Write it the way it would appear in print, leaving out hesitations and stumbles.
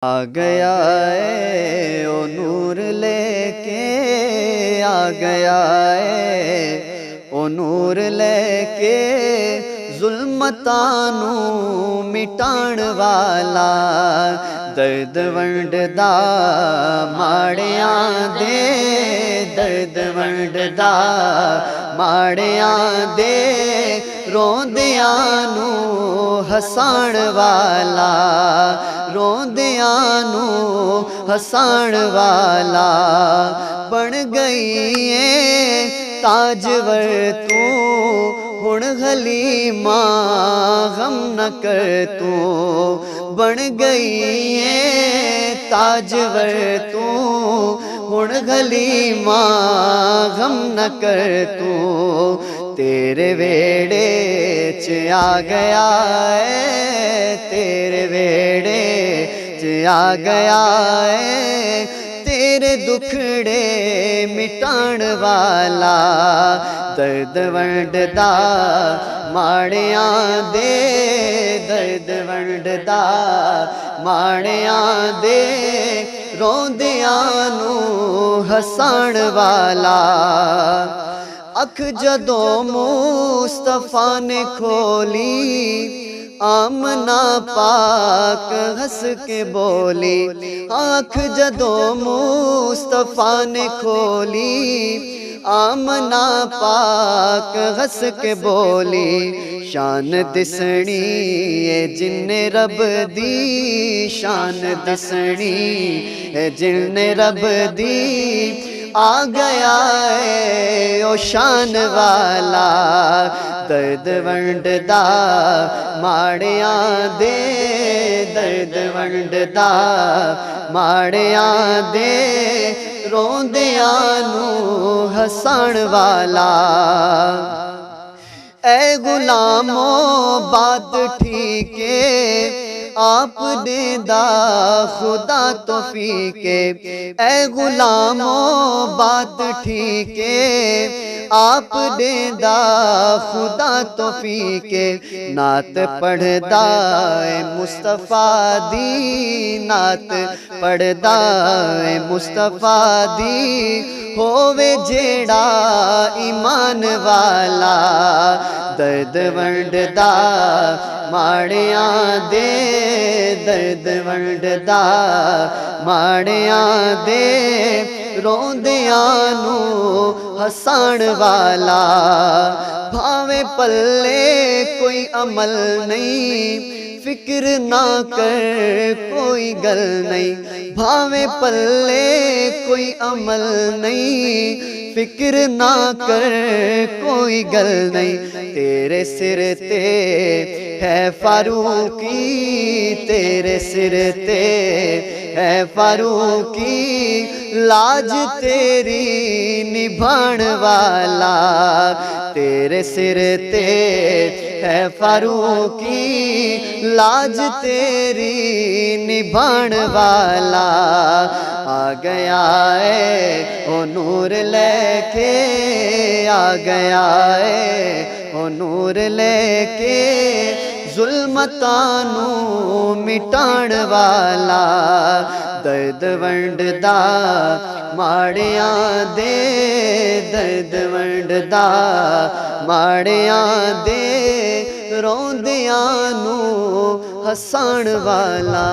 آ گیا ہے او نور لے کے، آ گیا ہے او نور لے کے، ظلمتاں نوں مٹان والا، درد ونڈدا ماڑیاں دے، درد ونڈدا ماڑیاں دے، روندیاں نوں ہسان والا، روندیاں نوں ہسان والا، بن گئی ہے تاجور تو، ہن حلیمہ غم نہ کر تو، بن گئی ہے تاجور تو، ہن حلیمہ غم نہ کر تو، تیرے ویڑے چ آ گیا ہے، تیرے ویڑے چ آ گیا ہے، تیرے دکھڑے مٹان والا، درد ونڈدا ماڑیاں دے، درد ونڈدا ماڑیاں دے، روندیاں نوں ہسان والا، اکھ جدوں مصطفیٰ نے کھولی، آمنہ پاک ہنس کے بولی، آنکھ جدوں مصطفیٰ نے کھولی، آمنہ پاک ہنس کے بولی، شان دسنی اے جن رب دی، شان دسنی اے جن رب دی، آ گیا ہے او شان والا، درد ونڈدا ماڑیاں دے، درد ونڈدا ماڑیاں دے، روندیاں نوں ہسان والا، اے غلاموں بات ٹھیک ہے، آپ نے دا خدا توفیق ہے، اے غلاموں بات ٹھیک ہے، آپ نے دا خدا توفیق ہے، نعت پڑھدا اے مصطفیٰ دی، نعت پڑھدا اے مصطفیٰ دی، ہووے جیڑا ایمان والا، درد ونڈدا ماڑیاں دے، درد ونڈدا ماڑیاں دے، روندیاں نوں ہسان والا، بھاویں پلے کوئی عمل نہیں، فکر نہ کر کوئی گل نہیں، بھاویں پلے کوئی عمل نہیں، فکر نہ کر کوئی گل نہیں، تیرے سر تے ہے فاروقی، تیرے سر تے ہے فاروقی، لاج تیری نبھان والا، تیرے سر تے ہے فاروقی، لاج تیری نبھان والا، آ گیا ہے او نور لے کے، آ گیا ہے او نور لے کے، ظلمتاں نوں مٹان والا، درد ونڈدا ماڑیاں دے، درد ونڈدا ماڑیاں دے، روندیاں نوں ہسان والا۔